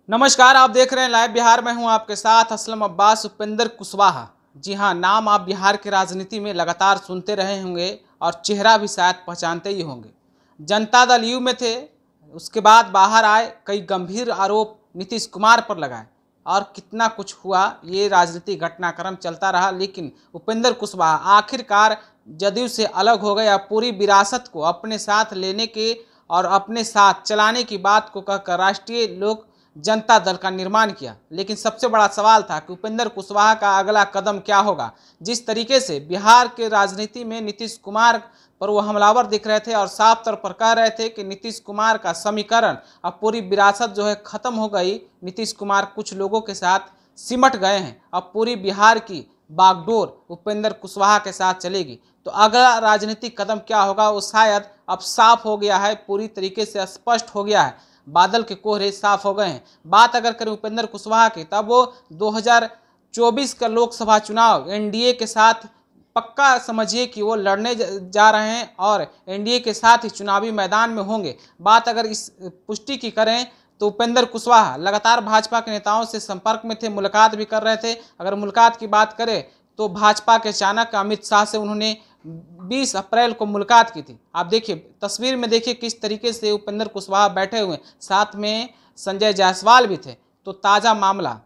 नमस्कार, आप देख रहे हैं लाइव बिहार। में हूं आपके साथ असलम अब्बास। उपेंद्र कुशवाहा, जी हां, नाम आप बिहार की राजनीति में लगातार सुनते रहे होंगे और चेहरा भी शायद पहचानते ही होंगे। जनता दल यू में थे, उसके बाद बाहर आए, कई गंभीर आरोप नीतीश कुमार पर लगाए और कितना कुछ हुआ, ये राजनीतिक घटनाक्रम चलता रहा। लेकिन उपेंद्र कुशवाहा आखिरकार जदयू से अलग हो गए। अब पूरी विरासत को अपने साथ लेने के और अपने साथ चलाने की बात को कहकर राष्ट्रीय लोक जनता दल का निर्माण किया। लेकिन सबसे बड़ा सवाल था कि उपेंद्र कुशवाहा का अगला कदम क्या होगा। जिस तरीके से बिहार के राजनीति में नीतीश कुमार पर वो हमलावर दिख रहे थे और साफ तौर पर कह रहे थे कि नीतीश कुमार का समीकरण, अब पूरी विरासत जो है खत्म हो गई। नीतीश कुमार कुछ लोगों के साथ सिमट गए हैं, अब पूरी बिहार की बागडोर उपेंद्र कुशवाहा के साथ चलेगी। तो अगला राजनीतिक कदम क्या होगा वो शायद अब साफ हो गया है, पूरी तरीके से स्पष्ट हो गया है। बादल के कोहरे साफ हो गए हैं। बात अगर करें उपेंद्र कुशवाहा की, तब वो 2024 का लोकसभा चुनाव एनडीए के साथ पक्का समझिए कि वो लड़ने जा रहे हैं और एनडीए के साथ ही चुनावी मैदान में होंगे। बात अगर इस पुष्टि की करें तो उपेंद्र कुशवाहा लगातार भाजपा के नेताओं से संपर्क में थे, मुलाकात भी कर रहे थे। अगर मुलाकात की बात करें तो भाजपा के चाणक्य अमित शाह से उन्होंने 20 अप्रैल को मुलाकात की थी। आप देखिए तस्वीर में, देखिए किस तरीके से उपेंद्र कुशवाहा बैठे हुए, साथ में संजय जायसवाल भी थे। तो ताज़ा मामला,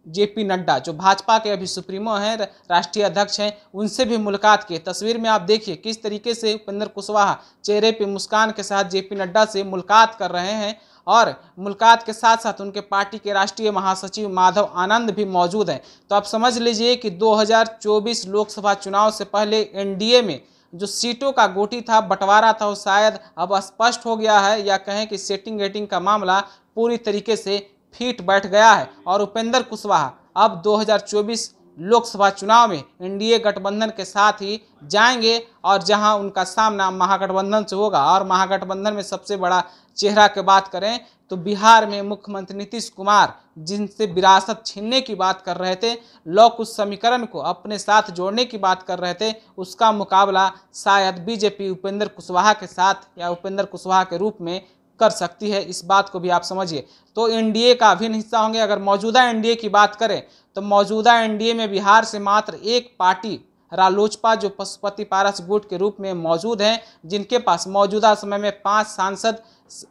जेपी नड्डा जो भाजपा के अभी सुप्रीमो हैं, राष्ट्रीय अध्यक्ष हैं, उनसे भी मुलाकात की। तस्वीर में आप देखिए किस तरीके से उपेंद्र कुशवाहा चेहरे पे मुस्कान के साथ जेपी नड्डा से मुलाकात कर रहे हैं और मुलाकात के साथ साथ उनके पार्टी के राष्ट्रीय महासचिव माधव आनंद भी मौजूद हैं। तो आप समझ लीजिए कि 2024 लोकसभा चुनाव से पहले एनडीए में जो सीटों का गोटी था, बंटवारा था, वो शायद अब स्पष्ट हो गया है, या कहें कि सेटिंग गेटिंग का मामला पूरी तरीके से फिट बैठ गया है। और उपेंद्र कुशवाहा अब 2024 लोकसभा चुनाव में एनडीए गठबंधन के साथ ही जाएंगे और जहां उनका सामना महागठबंधन से होगा। और महागठबंधन में सबसे बड़ा चेहरा की बात करें तो बिहार में मुख्यमंत्री नीतीश कुमार, जिनसे विरासत छीनने की बात कर रहे थे, लौह समीकरण को अपने साथ जोड़ने की बात कर रहे थे, उसका मुकाबला शायद बीजेपी उपेंद्र कुशवाहा के साथ या उपेंद्र कुशवाहा के रूप में कर सकती है। इस बात को भी आप समझिए। तो एनडीए का अभिन्न हिस्सा होंगे। अगर मौजूदा एनडीए की बात करें तो मौजूदा एनडीए में बिहार से मात्र एक पार्टी रालोचपा, जो पशुपति पारस गुट के रूप में मौजूद हैं, जिनके पास मौजूदा समय में 5 सांसद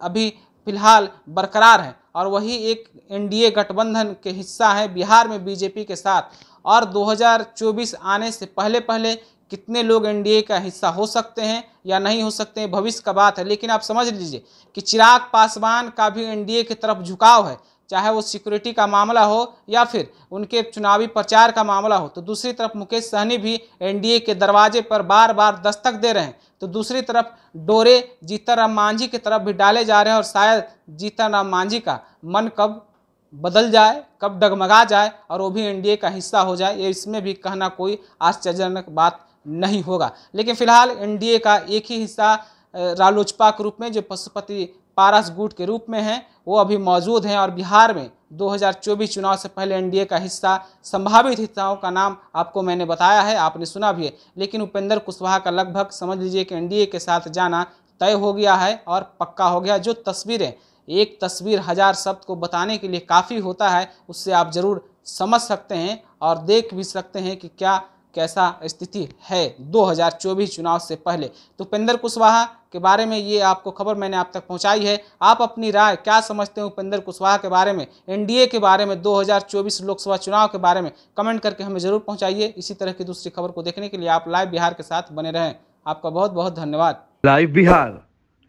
अभी फिलहाल बरकरार हैं, और वही एक एनडीए गठबंधन के हिस्सा है बिहार में बीजेपी के साथ। और 2024 आने से पहले पहले कितने लोग एनडीए का हिस्सा हो सकते हैं या नहीं हो सकते हैं, भविष्य का बात है। लेकिन आप समझ लीजिए कि चिराग पासवान का भी एनडीए की तरफ झुकाव है, चाहे वो सिक्योरिटी का मामला हो या फिर उनके चुनावी प्रचार का मामला हो। तो दूसरी तरफ मुकेश सहनी भी एनडीए के दरवाजे पर बार बार दस्तक दे रहे हैं। तो दूसरी तरफ डोरे जीतन राम मांझी की तरफ भी डाले जा रहे हैं, और शायद जीतन राम मांझी का मन कब बदल जाए, कब डगमगा जाए और वो भी एनडीए का हिस्सा हो जाए, ये इसमें भी कहना कोई आश्चर्यजनक बात नहीं होगा। लेकिन फिलहाल एनडीए का एक ही हिस्सा रालोचपा के रूप में, जो पशुपति पारस गुट के रूप में है, वो अभी मौजूद हैं। और बिहार में 2024 चुनाव से पहले एनडीए का हिस्सा, संभावित हिस्साओं का नाम आपको मैंने बताया है, आपने सुना भी है। लेकिन उपेंद्र कुशवाहा का लगभग समझ लीजिए कि एनडीए के साथ जाना तय हो गया है और पक्का हो गया। जो तस्वीरें, एक तस्वीर 1000 शब्द को बताने के लिए काफ़ी होता है, उससे आप ज़रूर समझ सकते हैं और देख भी सकते हैं कि क्या कैसा स्थिति है 2024 चुनाव से पहले। तो उपेंद्र कुशवाहा के बारे में ये आपको खबर मैंने आप तक पहुंचाई है। आप अपनी राय क्या समझते हैं उपेंद्र कुशवाहा के बारे में, एनडीए के बारे में, 2024 लोकसभा चुनाव के बारे में, कमेंट करके हमें ज़रूर पहुंचाइए। इसी तरह की दूसरी खबर को देखने के लिए आप लाइव बिहार के साथ बने रहें। आपका बहुत बहुत धन्यवाद। लाइव बिहार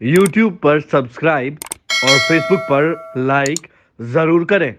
यूट्यूब पर सब्सक्राइब और फेसबुक पर लाइक ज़रूर करें।